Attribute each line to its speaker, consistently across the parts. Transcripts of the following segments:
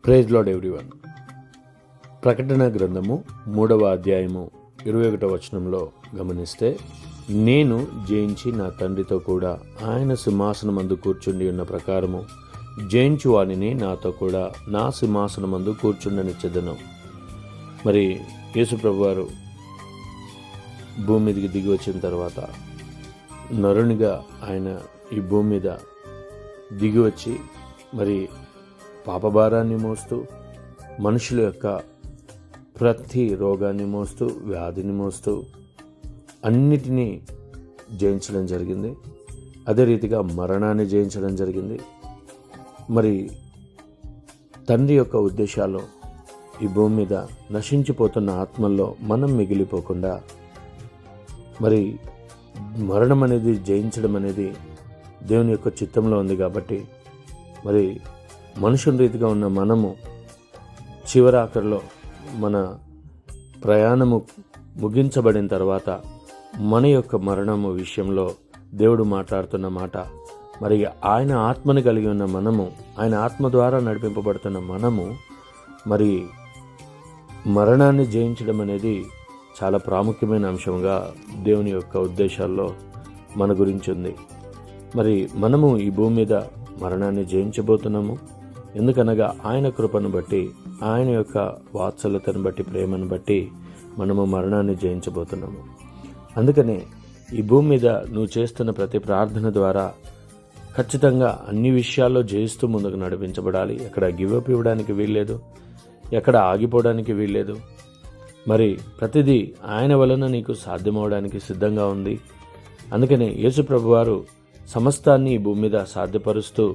Speaker 1: Praise lord everyone. ప్రకటన గ్రంథము 3వ అధ్యాయము 21వ వచనంలో గమనిస్తే, నేను జయించి నా తండ్రితో కూడా ఆయన సింహాసనమందు కూర్చుండి ఉన్న ప్రకారము జయించు వానిని నాతో కూడా నా సింహాసనమందు కూర్చుండనిచ్చెదను. మరి యేసుప్రభు వారు భూమి మీదకి దిగి వచ్చిన తర్వాత నరునిగా ఆయన ఈ భూమి మీద దిగి వచ్చి మరి పాపభారాన్ని మోస్తూ, మనుషుల యొక్క ప్రతి రోగాన్ని మోస్తూ, వ్యాధిని మోస్తూ అన్నిటినీ జయించడం జరిగింది. అదే రీతిగా మరణాన్ని జయించడం జరిగింది. మరి తండ్రి యొక్క ఉద్దేశాల్లో ఈ భూమి మీద నశించిపోతున్న ఆత్మల్లో మనం మిగిలిపోకుండా మరి మరణం అనేది జయించడం అనేది దేవుని యొక్క చిత్తంలో ఉంది. కాబట్టి మరి మనుషుల రీతిగా ఉన్న మనము చివరాఖరిలో మన ప్రయాణము ముగించబడిన తర్వాత మన యొక్క మరణము విషయంలో దేవుడు మాట్లాడుతున్న మాట, మరి ఆయన ఆత్మని కలిగి ఉన్న మనము, ఆయన ఆత్మ ద్వారా నడిపింపబడుతున్న మనము మరి మరణాన్ని జయించడం అనేది చాలా ప్రాముఖ్యమైన అంశంగా దేవుని యొక్క ఉద్దేశాల్లో మన గురించి ఉంది. మరి మనము ఈ భూమి మీద మరణాన్ని జయించబోతున్నాము. ఎందుకనగా ఆయన కృపను బట్టి, ఆయన యొక్క వాత్సల్యతను బట్టి, ప్రేమను బట్టి మనము మరణాన్ని జయించబోతున్నాము. అందుకనే ఈ భూమి మీద నువ్వు చేస్తున్న ప్రతి ప్రార్థన ద్వారా ఖచ్చితంగా అన్ని విషయాల్లో జయిస్తూ ముందుకు నడిపించబడాలి. ఎక్కడ గివప్ ఇవ్వడానికి వీల్లేదు, ఎక్కడ ఆగిపోవడానికి వీల్లేదు. మరి ప్రతిదీ ఆయన వలన నీకు సాధ్యమవడానికి సిద్ధంగా ఉంది. అందుకనే యేసు ప్రభు వారు సమస్తాన్ని ఈ భూమి మీద సాధ్యపరుస్తూ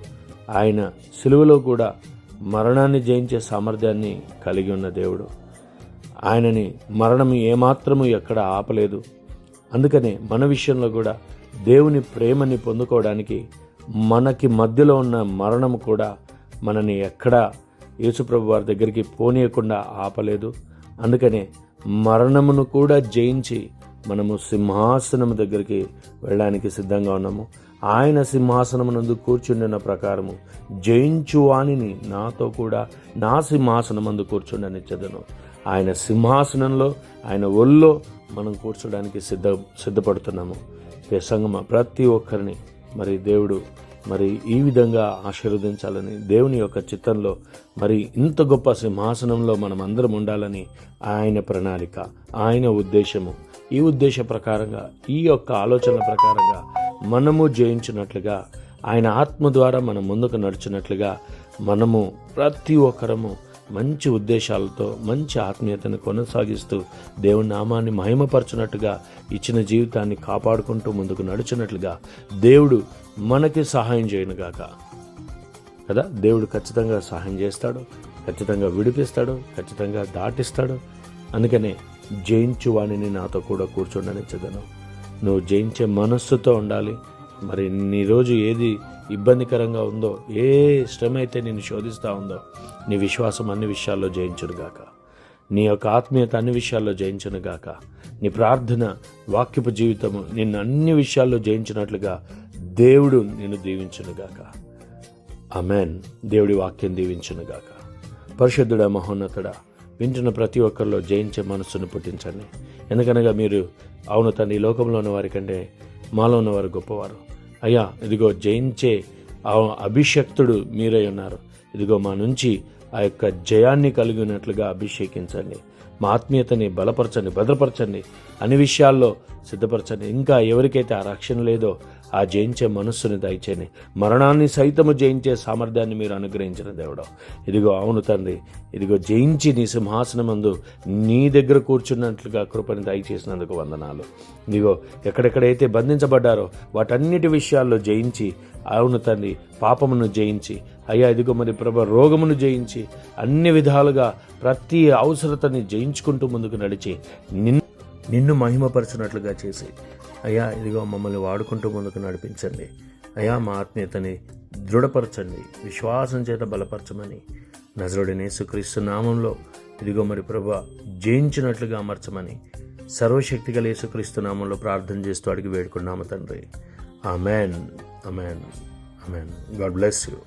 Speaker 1: ఆయన సిలువలో కూడా మరణాన్ని జయించే సామర్థ్యాన్ని కలిగి ఉన్న దేవుడు. ఆయనని మరణం ఏమాత్రము ఎక్కడ ఆపలేదు. అందుకనే మన విషయంలో కూడా దేవుని ప్రేమని పొందుకోవడానికి మనకి మధ్యలో ఉన్న మరణము కూడా మనని ఎక్కడా యేసుప్రభు వారి దగ్గరికి పోనీయకుండా ఆపలేదు. అందుకనే మరణమును కూడా జయించి మనము సింహాసనము దగ్గరికి వెళ్ళడానికి సిద్ధంగా ఉన్నాము. ఆయన సింహాసనమునందు కూర్చుండిన ప్రకారము జయించు వానిని నాతో కూడా నా సింహాసనమందు కూర్చుండనిచ్చెదను. ఆయన సింహాసనంలో, ఆయన ఒళ్ళో మనం కూర్చోడానికి సిద్ధపడుతున్నాము. సంగమ ప్రతి ఒక్కరిని మరి దేవుడు మరి ఈ విధంగా ఆశీర్వదించాలని, దేవుని యొక్క చిత్తంలో మరి ఇంత గొప్ప సింహాసనంలో మనం అందరం ఉండాలని ఆయన ప్రణాళిక, ఆయన ఉద్దేశము. ఈ ఉద్దేశ ప్రకారంగా, ఈ యొక్క ఆలోచనల ప్రకారంగా మనము జయించినట్లుగా, ఆయన ఆత్మ ద్వారా మనం ముందుకు నడిచినట్లుగా మనము ప్రతి ఒక్కరము మంచి ఉద్దేశాలతో, మంచి ఆత్మీయతను కొనసాగిస్తూ దేవుని నామాన్ని మహిమపరచునట్టుగా, ఇచ్చిన జీవితాన్ని కాపాడుకుంటూ ముందుకు నడిచినట్లుగా దేవుడు మనకి సహాయం చేయనుగాక. కదా, దేవుడు ఖచ్చితంగా సహాయం చేస్తాడు, ఖచ్చితంగా విడిపిస్తాడు, ఖచ్చితంగా దాటిస్తాడు. అందుకనే జయించు వాణిని నాతో కూడా కూర్చోండనిచ్చెదను. నువ్వు జయించే మనస్సుతో ఉండాలి. మరి నీ రోజు ఏది ఇబ్బందికరంగా ఉందో, ఏ శ్రమ అయితే నిన్ను శోధిస్తూ ఉందో, నీ విశ్వాసం అన్ని విషయాల్లో జయించునుగాక. నీ యొక్క ఆత్మీయత అన్ని విషయాల్లో జయించునుగాక. నీ ప్రార్థన, వాక్యపు జీవితము నిన్ను అన్ని విషయాల్లో జయించినట్లుగా దేవుడు నిన్ను దీవించునుగాక. ఆమేన్. దేవుడి వాక్యం దీవించునుగాక. పరిశుద్ధుడా, మహోన్నతుడా, వింటున్న ప్రతి ఒక్కరిలో జయించే మనస్సును పుట్టించండి. ఎందుకనగా మీరు అవును తండ్రి, ఈ లోకంలో ఉన్న వారి కంటే మాలో ఉన్నవారు గొప్పవారు. అయ్యా, ఇదిగో జయించే అభిషక్తుడు మీరై ఉన్నారు. ఇదిగో మా నుంచి ఆ యొక్క జయాన్ని కలిగినట్లుగా అభిషేకించండి. మా ఆత్మీయతని బలపరచండి, భద్రపరచండి, అన్ని విషయాల్లో సిద్ధపరచండి. ఇంకా ఎవరికైతే ఆ రక్షణ లేదో ఆ జయించే మనస్సుని దయచేయండి. మరణాన్ని సైతము జయించే సామర్థ్యాన్ని మీరు అనుగ్రహించిన దేవుడు. ఇదిగో అవును తండ్రి, ఇదిగో జయించి నీ సింహాసనమందు నీ దగ్గర కూర్చున్నట్లుగా కృపని దయచేసినందుకు వందనాలు. ఇదిగో ఎక్కడెక్కడైతే బంధించబడ్డారో వాటన్నిటి విషయాల్లో జయించి, అవును తండ్రి, పాపమును జయించి, అయ్యా ఇదిగో మరి ప్రభు రోగమును జయించి, అన్ని విధాలుగా ప్రతి అవసరతని జయించుకుంటూ ముందుకు నడిచి నిన్ను మహిమపరచునట్లుగా చేసి, అయ్యా ఇదిగో మమ్మల్ని వాడుకుంటూ ముందుకు నడిపించండి. అయ్యా మా ఆత్మీయతని దృఢపరచండి, విశ్వాసం చేత బలపరచమని నజరుడైన యేసుక్రీస్తు నామంలో ఇదిగో మరి ప్రభువా జయించినట్లుగా అమర్చమని సర్వశక్తిగల యేసుక్రీస్తు నామంలో ప్రార్థన చేస్తూ అడిగి వేడుకున్నాము తండ్రి. Amen, amen, amen. God bless you.